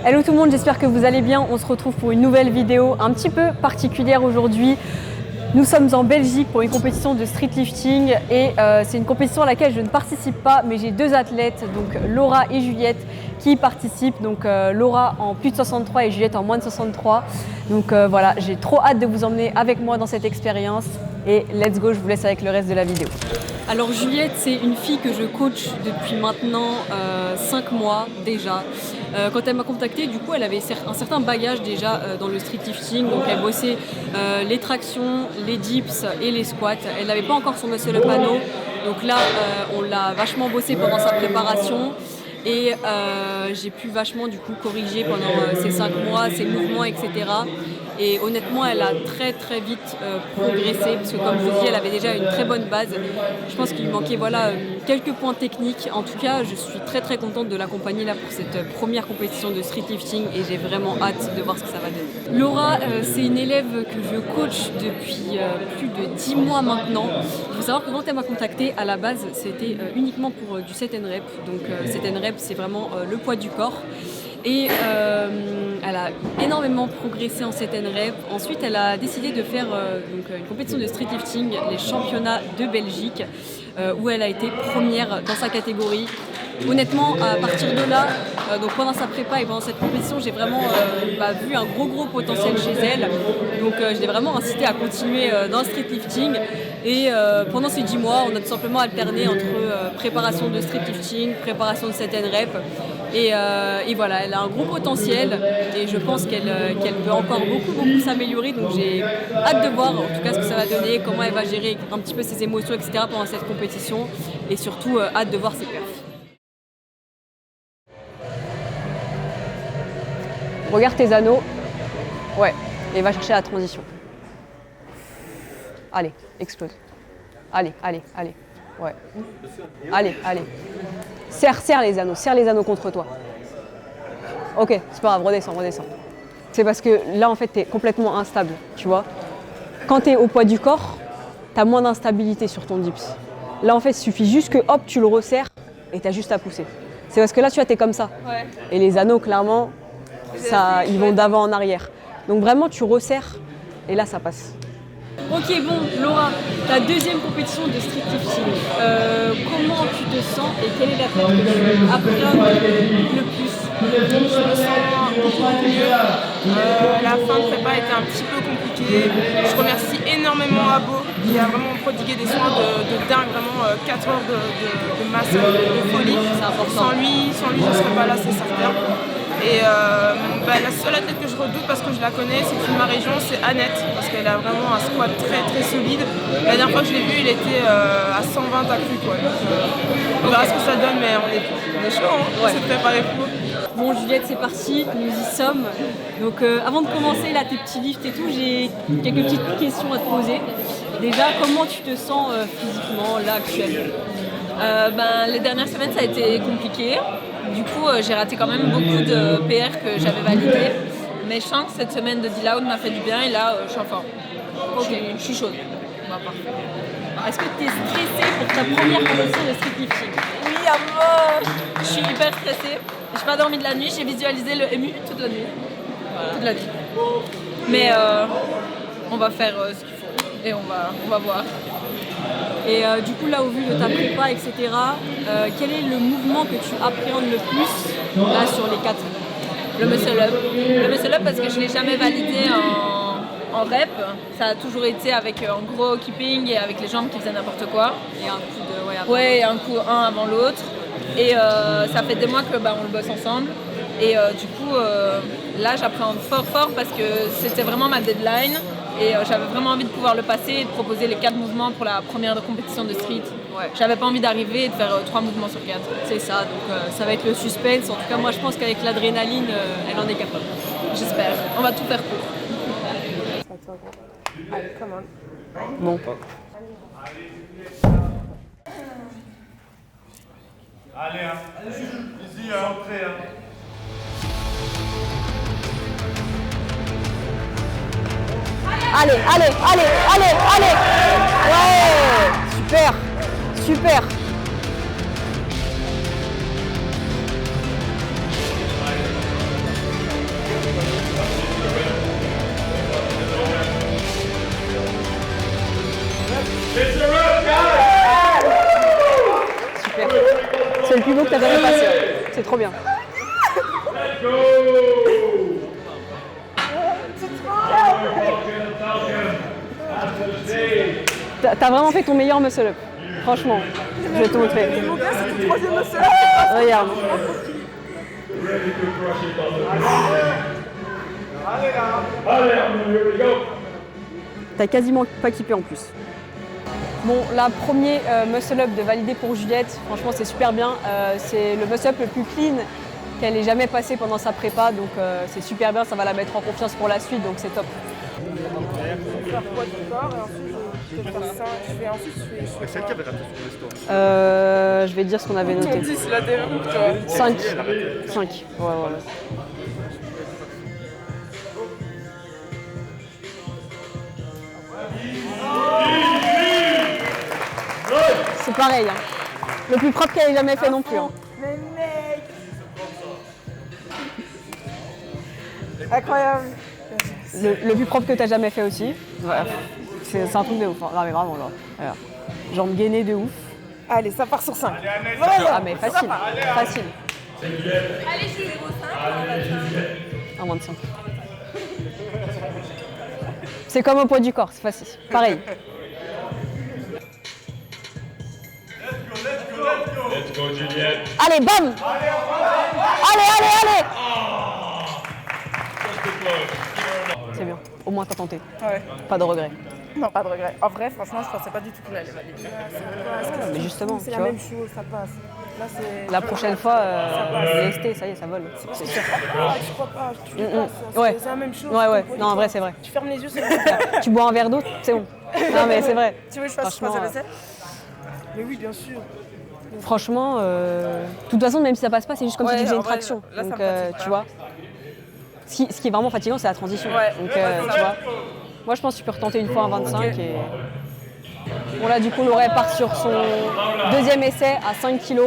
Hello tout le monde, j'espère que vous allez bien. On se retrouve pour une nouvelle vidéo un petit peu particulière aujourd'hui. Nous sommes en Belgique pour une compétition de street lifting et c'est une compétition à laquelle je ne participe pas, mais j'ai deux athlètes, donc Laura et Juliette, qui participent. Donc Laura en plus de 63 et Juliette en moins de 63. Donc voilà, j'ai trop hâte de vous emmener avec moi dans cette expérience et let's go, je vous laisse avec le reste de la vidéo. Alors Juliette, c'est une fille que je coach depuis maintenant 5 mois déjà. Quand elle m'a contactée, du coup, elle avait un certain bagage déjà dans le street lifting. Donc elle bossait les tractions, les dips et les squats. Elle n'avait pas encore son muscle up panneau. Donc là, on l'a vachement bossé pendant sa préparation. Et j'ai pu vachement du coup corriger pendant ces 5 mois, ses mouvements, etc. Et honnêtement, elle a très vite progressé parce que comme je vous dis, elle avait déjà une très bonne base. Je pense qu'il lui manquait quelques points techniques. En tout cas, je suis très contente de l'accompagner là pour cette première compétition de street lifting et j'ai vraiment hâte de voir ce que ça va donner. Laura, c'est une élève que je coach depuis plus de 10 mois maintenant. Il faut savoir que quand elle m'a contactée, à la base, c'était uniquement pour du set and rep. Donc set and rep, c'est vraiment le poids du corps. Et elle a énormément progressé en set and rep. Ensuite, elle a décidé de faire une compétition de street lifting, les championnats de Belgique, où elle a été première dans sa catégorie. Honnêtement, à partir de là, donc pendant sa prépa et pendant cette compétition, j'ai vraiment vu un gros potentiel chez elle. Donc je l'ai vraiment incité à continuer dans le street lifting. Et pendant ces 10 mois, on a tout simplement alterné entre préparation de street lifting, préparation de set and rep. Et voilà, elle a un gros potentiel et je pense qu'elle peut encore beaucoup s'améliorer. Donc j'ai hâte de voir en tout cas ce que ça va donner, comment elle va gérer un petit peu ses émotions, etc. pendant cette compétition. Et surtout, hâte de voir ses perfs. Regarde tes anneaux. Ouais, et va chercher la transition. Allez, explose. Allez. Ouais. Allez. Serre les anneaux contre toi. Ok, c'est pas grave, redescends. C'est parce que là, en fait, t'es complètement instable, tu vois. Quand t'es au poids du corps, t'as moins d'instabilité sur ton dips. Là, en fait, il suffit juste que, hop, tu le resserres et t'as juste à pousser. C'est parce que là, tu vois, t'es comme ça. Ouais. Et les anneaux, clairement, ils vont d'avant en arrière. Donc vraiment, tu resserres et là, ça passe. Ok, bon, Laura, ta deuxième compétition de street lifting, comment tu te sens et quelle est la tête que tu appréhendes le plus? Je me sens beaucoup mieux. La fin de prépa était un petit peu compliquée. Je remercie énormément Abo qui a vraiment prodigué des soins de dingue, vraiment 4 heures de masse de folie. C'est important. Sans lui, je ne serais pas là, c'est certain. Et la seule athlète que je redoute parce que je la connais, c'est une de ma région, c'est Annette, parce qu'elle a vraiment un squat très solide. La dernière fois que je l'ai vue, il était à 120 accru. On verra ce que ça donne, mais on est chaud, hein. Ouais. On s'est préparé pour. Bon Juliette, c'est parti, nous y sommes. Donc avant de commencer là tes petits lifts et tout, j'ai quelques petites questions à te poser. Déjà, comment tu te sens physiquement là actuellement? Les dernières semaines ça a été compliqué. Du coup j'ai raté quand même beaucoup de PR que j'avais validés. Mais je sens que cette semaine de D-Loud m'a fait du bien et là je suis en forme. Ok, je suis chaude. Bah, parfait. Est-ce que tu es stressée pour ta première compétition de street lifting? Oui, à mort. Je suis hyper stressée. J'ai pas dormi de la nuit, j'ai visualisé le MU toute la nuit. Voilà. Toute la nuit. Mais on va faire ce qu'il faut et on va voir. Et du coup là au vu de ta prépa, etc., quel est le mouvement que tu appréhendes le plus là sur les 4? Le muscle up. Le muscle up parce que je l'ai jamais validé en rep. Ça a toujours été avec un gros keeping et avec les jambes qui faisaient n'importe quoi. Et un coup de... Ouais, un coup un avant l'autre. Et ça fait des mois que on le bosse ensemble. Et du coup, là j'appréhende fort parce que c'était vraiment ma deadline. Et j'avais vraiment envie de pouvoir le passer et de proposer les 4 mouvements pour la première compétition de street. Ouais. J'avais pas envie d'arriver et de faire 3 mouvements sur 4. C'est ça, donc ça va être le suspense. En tout cas, moi je pense qu'avec l'adrénaline, elle en est capable. J'espère. On va tout faire pour. Allez, come on. Bon. Allez, easy, entrez. Allez. Ouais, super. que t'as jamais passé. C'est trop bien. T'as vraiment fait ton meilleur muscle-up. Franchement, je vais te montrer. Mon gars, c'est ton troisième muscle. Regarde. T'as quasiment pas kippé en plus. Bon, la premier muscle-up de validé pour Juliette, franchement c'est super bien. C'est le muscle-up le plus clean qu'elle ait jamais passé pendant sa prépa, donc c'est super bien, ça va la mettre en confiance pour la suite, donc c'est top. Je vais faire poids du corps et ensuite je vais faire ça. C'est celle qui avait raté sur les stories. Je vais te dire ce qu'on avait noté. 10, la déroute, tu vois. 5. 5. Ouais. C'est pareil, hein. Le plus propre qu'elle ait jamais fait non plus. Hein. Mais mec! Incroyable! Le plus propre que t'as jamais fait aussi. Ouais. C'est un truc de ouf. Hein. Non mais vraiment là. Voilà. Jambes gainées de ouf. Allez, ça part sur 5. Ah mais facile. Facile. Allez, je suis héros 5. 1,25. C'est comme au poids du corps, c'est facile. Pareil. Let's go, Juliette. Allez, bam! Allez! C'est bien. Au moins t'as tenté. Ouais. Pas de regret. Non, pas de regret. En vrai, franchement, je pensais pas du tout qu'il allait valider. Mais justement, C'est tu la vois. même chose, ça passe. Là, c'est. La prochaine fois, les ST, ça y est, ça vole. C'est sûr. Ah, je crois pas, tu fais pas ça. Ouais. C'est la même chose. Ouais. Non, en vrai, c'est vrai. Tu fermes les yeux, c'est bon. Tu bois un verre d'eau, c'est bon. Non, mais c'est vrai. Tu veux que je fasse Franchement, la vaisselle? Mais oui, bien sûr. Franchement, de toute façon, même si ça passe pas, c'est juste comme si tu faisais une en vrai, traction. là, ça Donc, me fatigue tu pas. vois. Ce qui est vraiment fatigant, c'est la transition. Ouais. Donc, tu vois. Moi, je pense que tu peux retenter une fois un 25 et. Bon, là, du coup, Laura part sur son deuxième essai à 5 kg.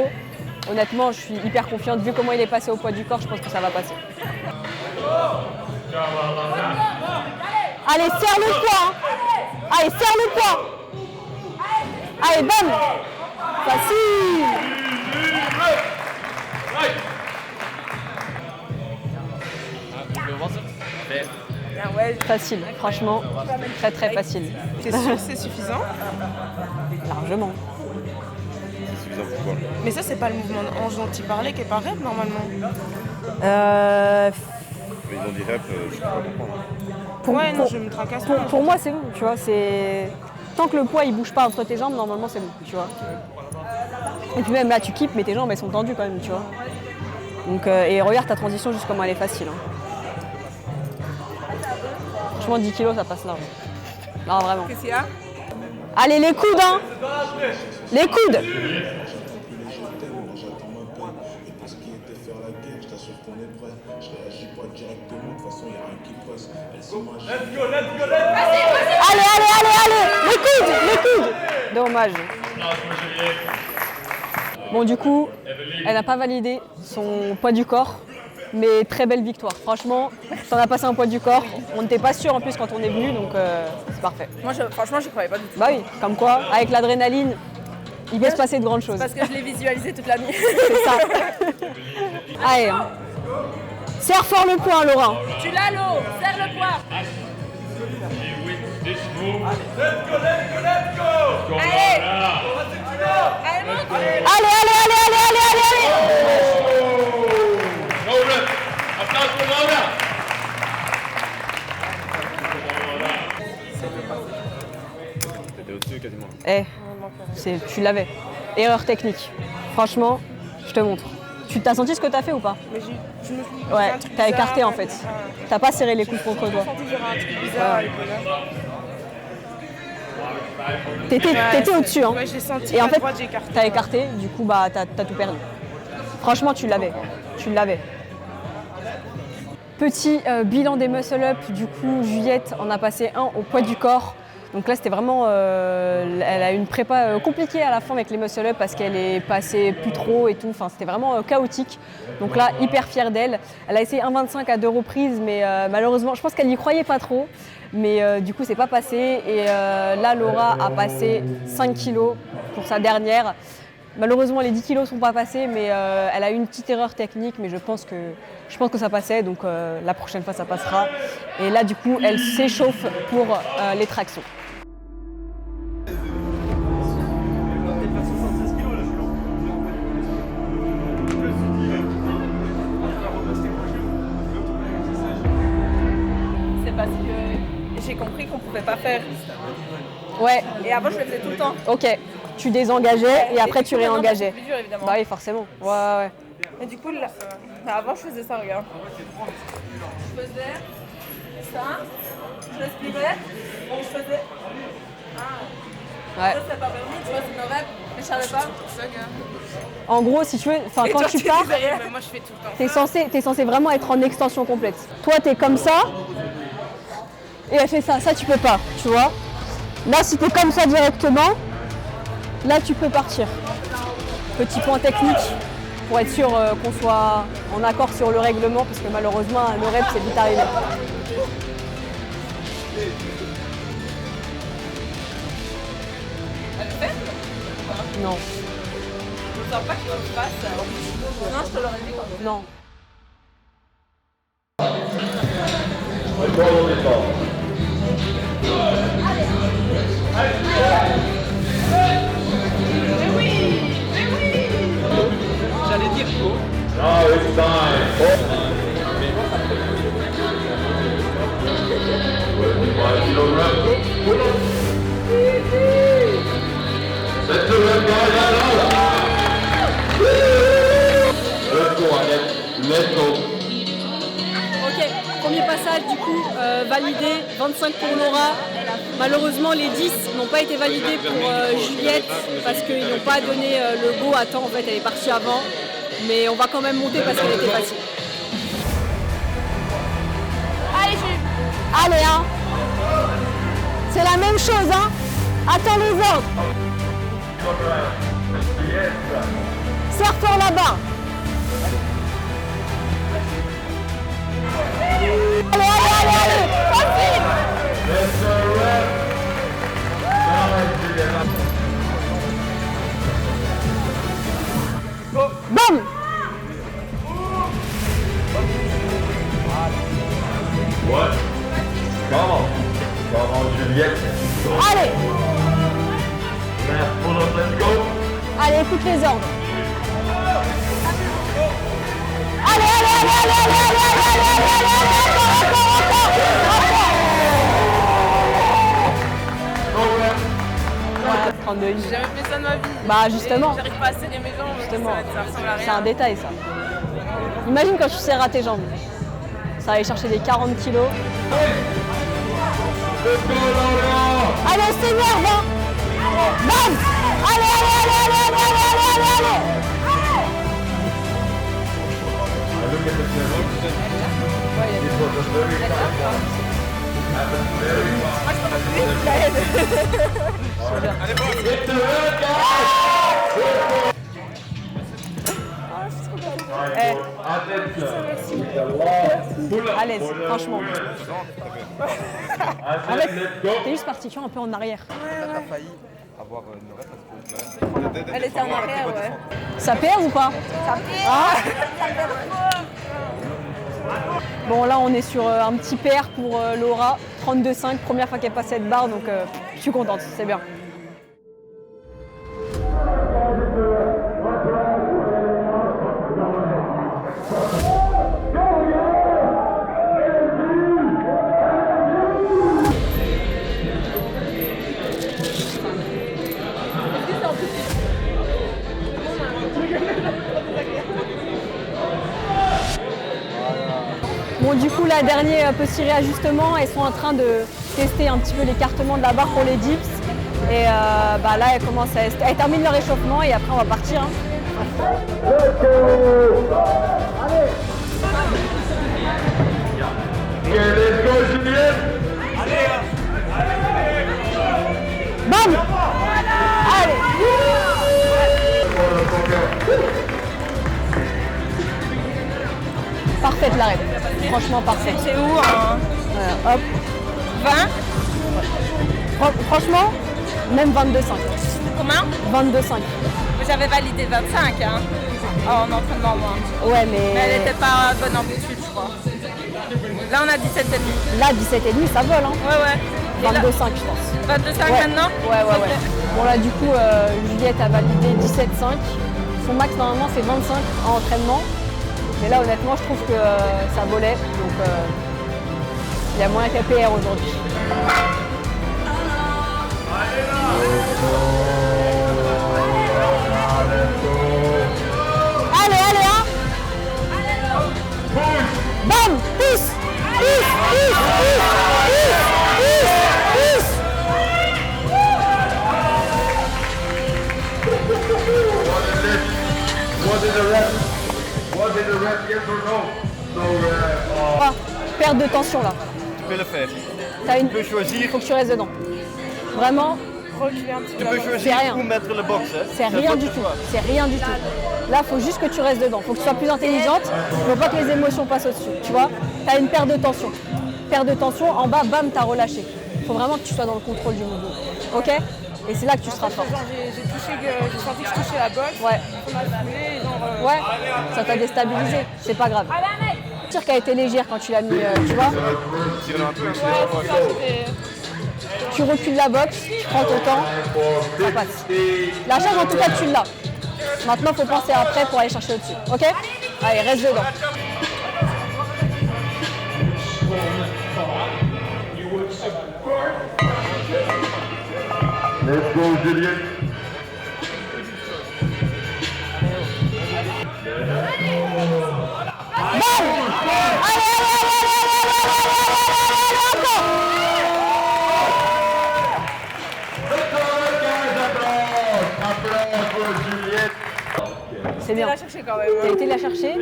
Honnêtement, je suis hyper confiante. Vu comment il est passé au poids du corps, je pense que ça va passer. Allez, serre le poids, hein. Allez, serre le poids. Allez, bam. Facile. Ah ouais, Facile, franchement, très facile. t'es sûr que c'est suffisant? Largement. Suffisant pour quoi? Mais ça, c'est pas le mouvement de hanche dont tu parlais qui est pas raide normalement. Euh, Mais ils ont dit rep, je peux pas comprendre. Ouais, non, je me tracasse pas. pour moi, c'est bon, tu vois. C'est tant que le poids il bouge pas entre tes jambes, normalement c'est bon, tu vois. Et puis même là, tu kippes, mais tes jambes elles sont tendues quand même, tu vois. Donc et regarde ta transition juste comment elle est facile. Hein. Franchement, 10 kilos, ça passe large. Non, vraiment. Qu'est-ce qu'il y a? Allez, les coudes, hein. Les coudes. Allez. Les coudes. Dommage. Bon, du coup, elle n'a pas validé son poids du corps, mais très belle victoire. Franchement, t'en as passé un poids du corps. On n'était pas sûr en plus quand on est venu, donc c'est parfait. Moi, franchement, j'y croyais pas du tout. Bah oui, comme quoi, avec l'adrénaline, il peut se passer de grandes choses. Parce que je l'ai visualisé toute la nuit. C'est ça. Allez, hein. Serre fort le poing, Laura. Tu l'as l'eau, serre le poids. This move. Allez, allez, monte. Allez. Laura, applaus pour Laura. T'étais au-dessus quasiment. Tu l'avais. Erreur technique. Franchement, je te montre. Tu t'as senti ce que t'as fait ou pas? Mais je me suis Ouais, un truc t'as bizarre, écarté en fait. T'as pas serré les coudes contre toi. J'ai senti genre un truc bizarre. T'étais au-dessus, hein. Ouais, j'ai senti Et en qu'à fait, droite, j'ai écarté. t'as écarté, du coup, bah, t'as tout perdu. Franchement, tu l'avais. Petit bilan des muscle-up, du coup, Juliette en a passé un au poids du corps. Donc là, c'était vraiment... elle a eu une prépa compliquée à la fin avec les muscle-up parce qu'elle est passée plus trop et tout. Enfin, c'était vraiment chaotique. Donc là, hyper fière d'elle. Elle a essayé 1,25 à 2 reprises, mais malheureusement, je pense qu'elle n'y croyait pas trop. Mais du coup, c'est pas passé. Et là, Laura a passé 5 kilos pour sa dernière. Malheureusement, les 10 kilos sont pas passés, mais elle a eu une petite erreur technique, mais je pense que ça passait, donc la prochaine fois ça passera. Et là, du coup, elle s'échauffe pour les tractions. C'est parce que j'ai compris qu'on pouvait pas faire. Ouais, Et avant, je le faisais tout le temps. ok. Tu désengageais et après tu Maintenant, réengageais. C'est plus dur, évidemment. Bah oui, forcément. Ouais. Et du coup, là, avant, je faisais ça, regarde. Je faisais ça, je respirais, et je faisais. Ouais. Ça, c'est pas permis, tu vois, c'est nos reps, mais je savais pas. C'est ça, gars. En gros, si tu veux, enfin quand tu pars, Mais moi, je fais tout le temps. t'es censé vraiment être en extension complète. Toi, t'es comme ça, et elle fait ça. Ça, tu peux pas, tu vois. Là, si t'es comme ça directement, là, tu peux partir. Petit point technique pour être sûr qu'on soit en accord sur le règlement, parce que malheureusement, le rep, c'est vite arrivé. Elle le fait? Non, Je sens pas qu'il faut que je fasse. Non, je te l'aurais dit quand même. non. J'allais dire go. Now it's time. 25 kilograms. Let's do it, guys. Let's go, Annette. Let's go. Ok, premier passage du coup validé, 25 pour Laura. Malheureusement les 10 n'ont pas été validés pour Juliette parce qu'ils n'ont pas donné le go à temps, en fait elle est partie avant. Mais on va quand même monter parce qu'elle était facile. Allez Jules. Allez hein. C'est la même chose hein. Attends les autres. Serre fort là-bas. Allez, facile. Bam. What? Come on, Juliette. Allez. Last pull up, let's go. Allez, écoute les ordres. Allez, Voilà, 32. J'ai jamais fait ça de ma vie. Bah justement, Et j'arrive pas à serrer mes jambes. Justement. Ça ressemble à c'est un rien. détail ça. Imagine quand tu serres à tes jambes. Ça va aller chercher des 40 kilos. Let's go, Laura. Allez, s'énerve hein. Bam. Allez. I look at the challenge. It was a very fast one. Happened very fast. Hit the red, guys. Eh, Pull up. à l'aise, franchement. En fait, Let's go. t'es juste parti, tu vois, un peu en arrière. T'as failli avoir une rep parce que Elle était en arrière, ouais. Ça perd ou pas? Ah. Bon, là, on est sur un petit PR pour Laura. 32,5, première fois qu'elle passe cette barre, donc je suis contente, c'est bien. Bon, du coup, la dernière petit réajustement, elles sont en train de tester un petit peu l'écartement de la barre pour les dips. Et bah là, elles terminent leur échauffement et après, on va partir. Hein. Okay, let's go, Juliette. Bam! Allez! Parfaite l'arrêt. Franchement parfaite. C'est où hein? Hop. 20? Franchement, même 22,5. Combien? 22,5. J'avais validé 25 hein, en entraînement moi. Ouais, Mais elle n'était pas bonne amplitude, je crois. Là, on a 17,5. Là, 17,5, ça vole, hein. Ouais. 22,5, je pense. 22,5 Ouais. maintenant. Ouais. Bon, là, du coup, Juliette a validé 17,5. Son max, normalement, c'est 25 en entraînement. Mais là, honnêtement, je trouve que ça volait. Donc, il y a moyen qu'elle PR aujourd'hui. Allez, hein. Bam, pousse. Was it a rep, yes or no? So, Ah, perte de tension là. Tu peux le faire. Tu peux choisir. faut que tu restes dedans. Vraiment, Reculer un petit peu. Tu peux choisir C'est rien. où mettre le box. Hein. c'est rien du tout. C'est rien du tout. Là, il faut juste que tu restes dedans. Il faut que tu sois plus intelligente. Il ne faut pas que les émotions passent au-dessus. Tu vois, tu as une perte de tension. Perte de tension, en bas, bam, tu as relâché. Il faut vraiment que tu sois dans le contrôle du mouvement. Ok? Et c'est là que tu seras forte. J'ai senti que je touchais la boxe. Ouais. On m'a foulé, genre. Ouais, ça t'a déstabilisé. C'est pas grave. Je sûr qu'elle a été légère quand tu l'as mis, tu vois. Tire un peu. Ouais, c'est ça, c'était. Tu recules la boxe, tu prends ton temps, ça passe. La charge, en tout cas, tu l'as. Maintenant, il faut penser après pour aller chercher au-dessus. Ok? Allez, reste dedans. let's go, Juliette. Bam! C'est bien. la chercher quand même. Tu as été la chercher,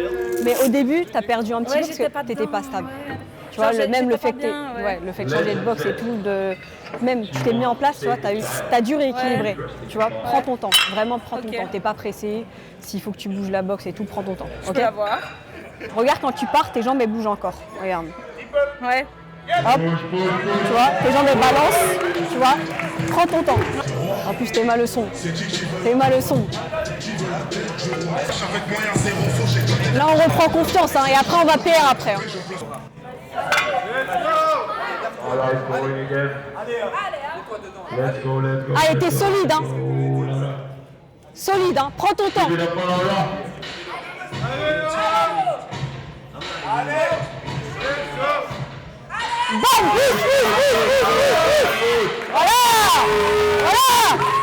mais au début, tu as perdu un petit Ouais, peu parce j'étais que pas tu n'étais dedans, pas stable. ouais. Tu vois, Genre, même le j'étais fait, pas que bien, ouais. le fait de changer de boxe et tout, même tu t'es mis en place, tu vois, tu as dû rééquilibrer. Tu vois, prends ton temps, vraiment prends ton Ok. temps. Tu n'es pas pressé, s'il faut que tu bouges la boxe et tout, prends ton temps. Je Ok. peux la voir. Regarde quand tu pars, tes jambes elles bougent encore. Regarde. Ouais. Hop, tu vois, tes jambes elles balancent, tu vois, prends ton temps. En plus, t'es ma leçon. T'es ma leçon. Là, on reprend confiance, hein, et après, on va PR après. Hein. All right, going again. Let's go, let's go. Allez, t'es solide, hein. Solide, hein. Prends ton temps. Give it up for Laura. Bam, voilà. Voilà.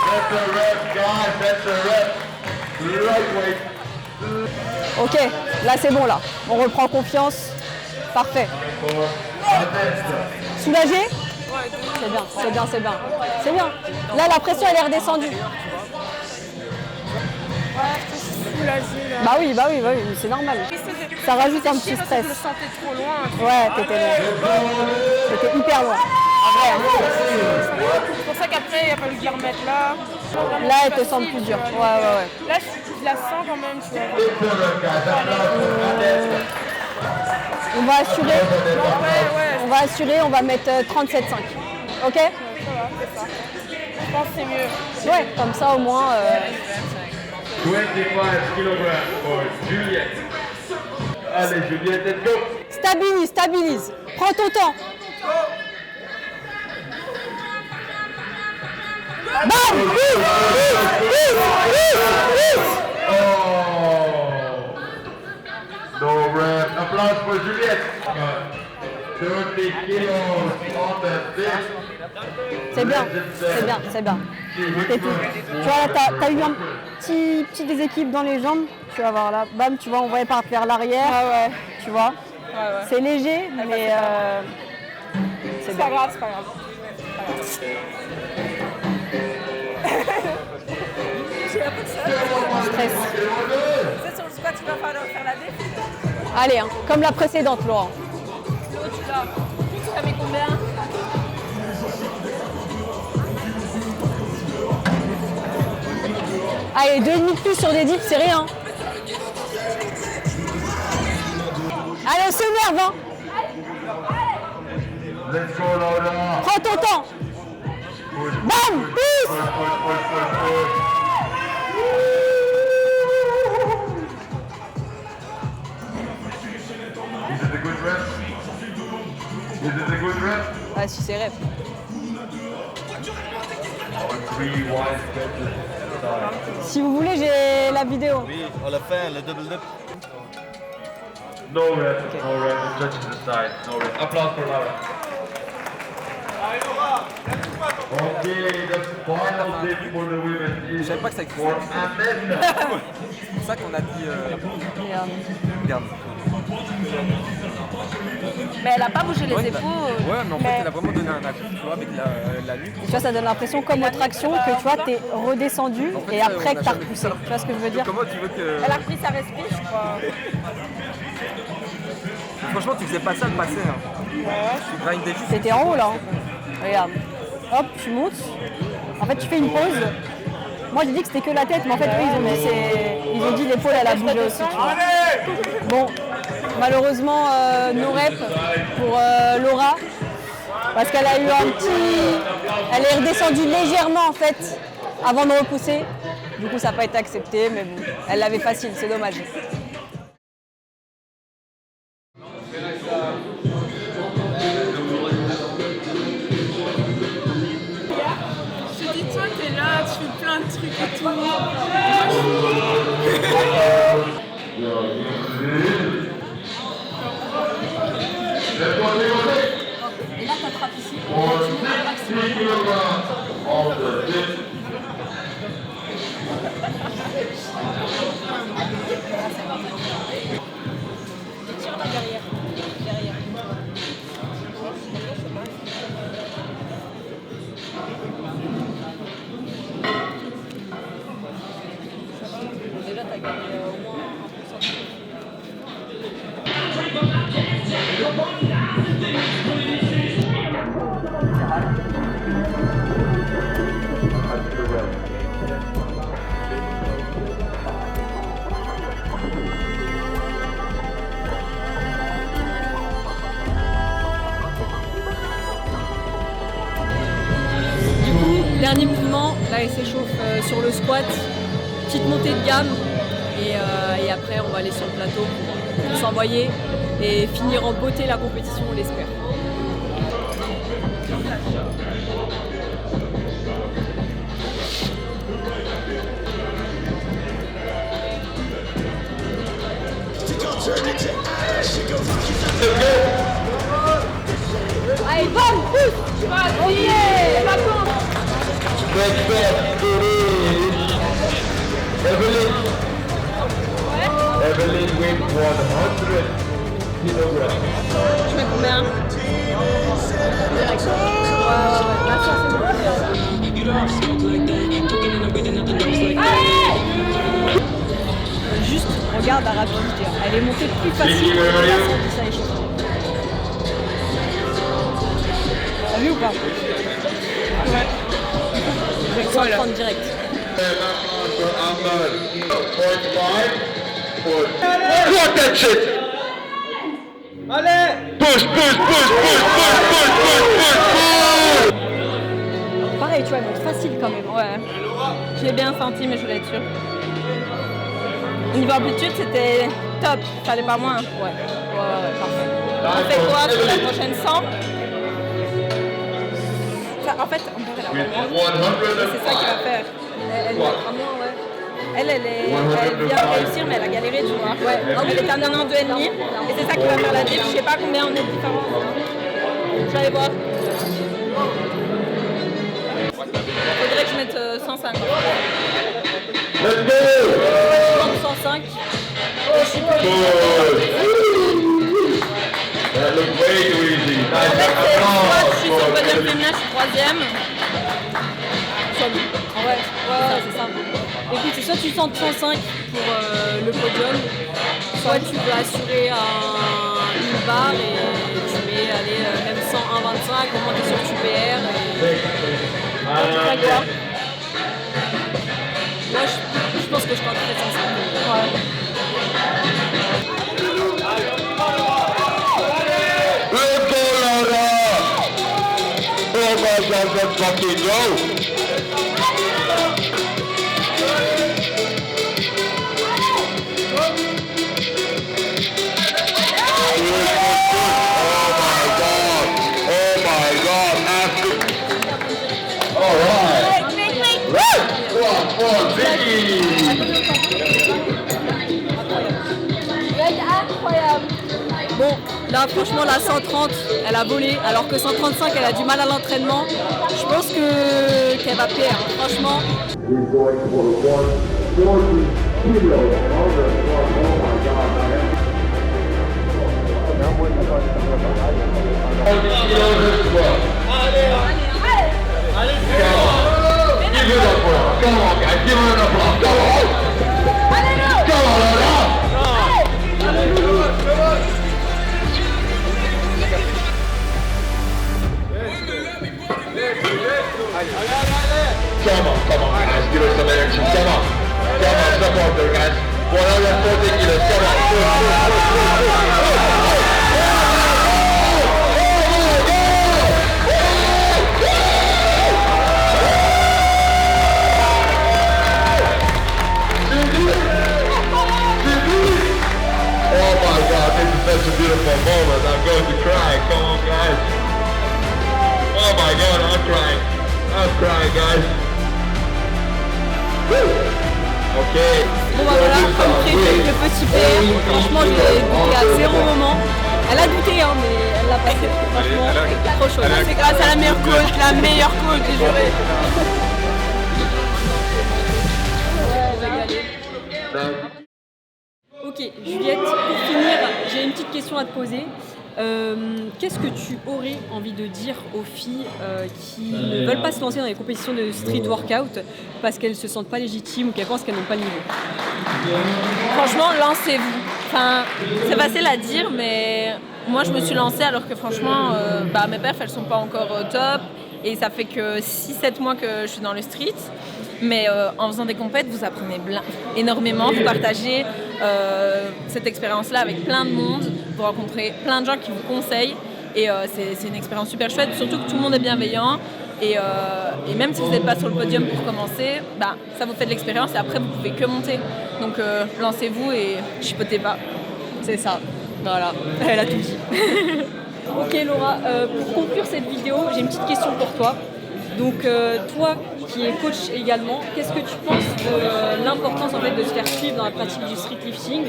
That's a rep, guys, that's a rep. Lightweight. Ok, là, c'est bon, là. On reprend confiance. Parfait. Soulagé? C'est bien, c'est bien, c'est bien. C'est bien. Là, la pression, elle est redescendue. Bah oui, mais c'est normal. Ça rajoute un petit stress. Je me sentais trop loin. Ouais, t'étais loin. T'étais hyper loin. C'est pour ça qu'après, il a fallu bien remettre là. Là, elle te semble plus dure. Ouais. Là, je la sens quand même, tu vois. On va assurer. Ouais. On va assurer, on va mettre 37,5. Ok? Ça va, c'est ça. Je pense que c'est mieux. Ouais, comme ça au moins. 25 kilograms for Juliette. Allez, Juliette, let's go. Stabilise. Prends ton temps. Bam! Oh! No rep. Applause for Juliette. 30 kilos on the stick. C'est bien. T'es tout. Tu vois, là, t'as eu un petit déséquilibre dans les jambes. Tu vas voir là, bam, tu vois, on va partir vers l'arrière. Tu vois. C'est léger, mais c'est bien. C'est pas grave. Stress. C'est sur le squat, tu vas falloir faire la défi. Allez, hein, comme la précédente, Laurent. L'autre, tu as mis combien? Allez, 2,5 de plus sur des dips, c'est rien. Allez, on s'énerve, hein. Let's go, Laura. Prends ton temps. Push, Bam, pousse. push. Is it a good rep? Ah, si c'est rep. Our 3 wide stretches. Si vous voulez, j'ai la vidéo. Oui, à la fin, le double dip. No rep, no rep, stretch to the side, no rep. Applause for Laura. Okay, the final dip for the women is Je savais pas que ça existait. for Amanda. C'est pour ça qu'on a dit. Regarde. Regarde. Mais elle a pas bougé les Ouais, épaules. Ouais, mais en fait, Mais- elle a vraiment donné un coup, tu vois, avec la nuque. Tu vois, ça donne l'impression comme aux tractions que tu vois, t'es redescendu En fait, et ça, après on que a t'as jamais vu repoussé. ça. Tu vois ce que je veux dire? Comment tu veux que. Elle a repris sa respire, je crois. Franchement, tu faisais pas ça le passé. Hein. Tu grindais juste. T'étais en haut là. Hein. Regarde. Hop, tu montes. En fait, tu fais une pause. Moi, j'ai dit que c'était que la tête, mais en fait, eux, ils ont dit l'épaule, elle a bougé aussi. Tu vois. Bon, malheureusement, no rep pour Laura. Parce qu'elle a eu un petit. Elle est redescendue légèrement en fait avant de repousser. Du coup, ça n'a pas été accepté, mais bon, elle l'avait facile, c'est dommage. Je te dis, toi, t'es là, tu fais plein de trucs et tout. Et là, t'attrapes ici. Tire là derrière. Derrière. Déjà, t'as gagné au moins 1%. Du coup, dernier mouvement, là il s'échauffe sur le squat, petite montée de gamme et après on va aller sur le plateau pour s'envoyer et finir en beauté la compétition, on l'espère. Allez, bam, pousse. Ok, pas contre. Evelyn weight 100 kilograms. Je mets combien? Juste regarde la rapidité, elle est montée plus facile que ça échauffe. T'as vu ou pas? Ouais. Je vais le prendre direct. For Ahmed. 0.5. What that shit? Allez! Push, push, push, push, push, push, push, push. Pareil, tu vois, elle monte facile quand même. Ouais. Je l'ai bien senti, mais je voulais être sûre. Au niveau amplitude, c'était top. Fallait pas moins. Ouais, parfait. On fait quoi sur la prochaine 100? En fait, on peut faire la With moins. C'est ça qu'il va 105. faire. Elle vient à moi, ouais. Elle vient de réussir, mais elle a galéré, tu vois. Ouais. Elle était à 92,5. Et c'est ça qui va faire la diff. Je sais pas combien on est de différence. Je vais aller voir. Faudrait que je mette 105. Let's go. 105. That looks way too easy. Nice. En fait, c'est soit je suis sur le Applause. podium féminin, je suis troisième. Ouais, c'est ça. Écoute, c'est soit tu tentes 105 pour le podium, soit tu veux assurer une barre et tu mets allez, même 100, 1,25, au moins tu es sur QPR. Tu ferais quoi? Moi, je pense que je tenterais 105. Ouais. Let's go, Laura! Oh my God, let's fucking go! Oh my God! Là, franchement, la 130, elle a volé, alors que 135, elle a du mal à l'entraînement. Je pense qu'elle va perdre, franchement. He's going for 140 kilos. Oh my God, man. 140 kilos this way. Give it up for him. Come on, guys. Give it up for him. Come on. Come on, Lola. Come on, guys. Give us some energy. Come on, support there, guys. 140 kilos. Come on. Oh my God, this is such a beautiful moment. I'm going to cry. Come on, guys. Oh my God, I'm crying, guys. Ok. Bon bah voilà, comme prévu, le petit père, franchement je l'ai douté à 0 moment. Elle a douté hein, mais elle l'a passé, franchement, trop chaud. C'est grâce à la meilleure coach, j'ai juré. Ok, Juliette, pour finir, j'ai une petite question à te poser. Qu'est-ce que tu aurais envie de dire aux filles qui ne veulent pas se lancer dans les compétitions de street workout parce qu'elles ne se sentent pas légitimes ou qu'elles pensent qu'elles n'ont pas le niveau? Franchement, lancez-vous. Enfin, c'est facile à dire, mais moi je me suis lancée alors que franchement, mes perfs elles sont pas encore au top et ça fait que 6-7 mois que je suis dans le street. Mais en faisant des compètes, vous apprenez énormément, vous partagez cette expérience-là avec plein de monde, vous rencontrez plein de gens qui vous conseillent et c'est une expérience super chouette, surtout que tout le monde est bienveillant et même si vous n'êtes pas sur le podium pour commencer, ça vous fait de l'expérience et après vous pouvez que monter. Donc lancez-vous et chipotez pas. C'est ça, voilà, elle a tout dit. Ok Laura, pour conclure cette vidéo, j'ai une petite question pour toi. Donc toi qui es coach également, qu'est-ce que tu penses de l'importance en fait de se faire suivre dans la pratique du street lifting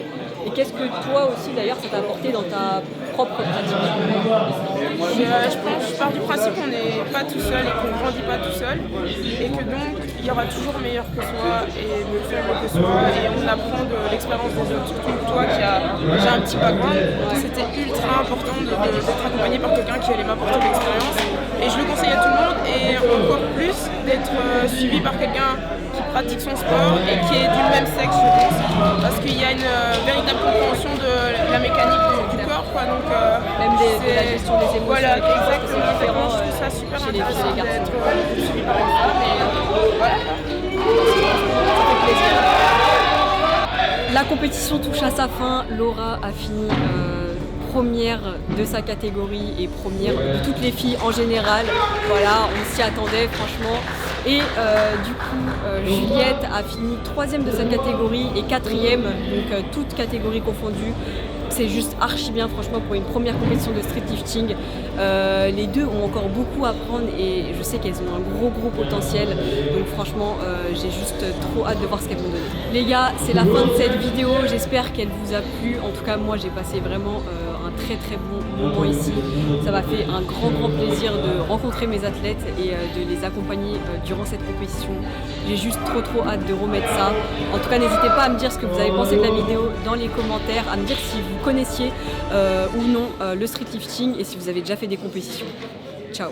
et qu'est-ce que toi aussi d'ailleurs ça t'a apporté dans ta propre pratique? Je pars du principe qu'on n'est pas tout seul et qu'on ne grandit pas tout seul et que donc il y aura toujours meilleur que soi et mieux faire que soi et on apprend de l'expérience des autres, surtout toi qui as déjà un petit background. C'était ultra important d'être accompagné par quelqu'un qui allait m'apporter de l'expérience et je le conseille à tout le monde et encore plus d'être suivi par quelqu'un qui pratique son sport et qui est du même sexe je pense parce qu'il y a une véritable compréhension de la mécanique du corps quoi, donc même de la gestion des émotions. Voilà, exactement. Je trouve ça super intéressant d'être suivi par une femme et voilà. Ça fait plaisir. La compétition touche à sa fin. Laura a fini première de sa catégorie et première de toutes les filles en général. Voilà, on s'y attendait franchement. Et du coup, Juliette a fini 3e de sa catégorie et 4e, donc toutes catégories confondues. C'est juste archi bien franchement pour une première compétition de street lifting. Les deux ont encore beaucoup à apprendre et je sais qu'elles ont un gros potentiel. Donc franchement, j'ai juste trop hâte de voir ce qu'elles vont donner. Les gars, c'est la fin de cette vidéo. J'espère qu'elle vous a plu. En tout cas, moi j'ai passé vraiment un très bon moment ici. Ça m'a fait un grand plaisir de rencontrer mes athlètes et de les accompagner durant cette compétition. J'ai juste trop hâte de remettre ça. En tout cas, n'hésitez pas à me dire ce que vous avez pensé de la vidéo dans les commentaires, à me dire si vous connaissiez ou non le street lifting et si vous avez déjà fait des compétitions. Ciao.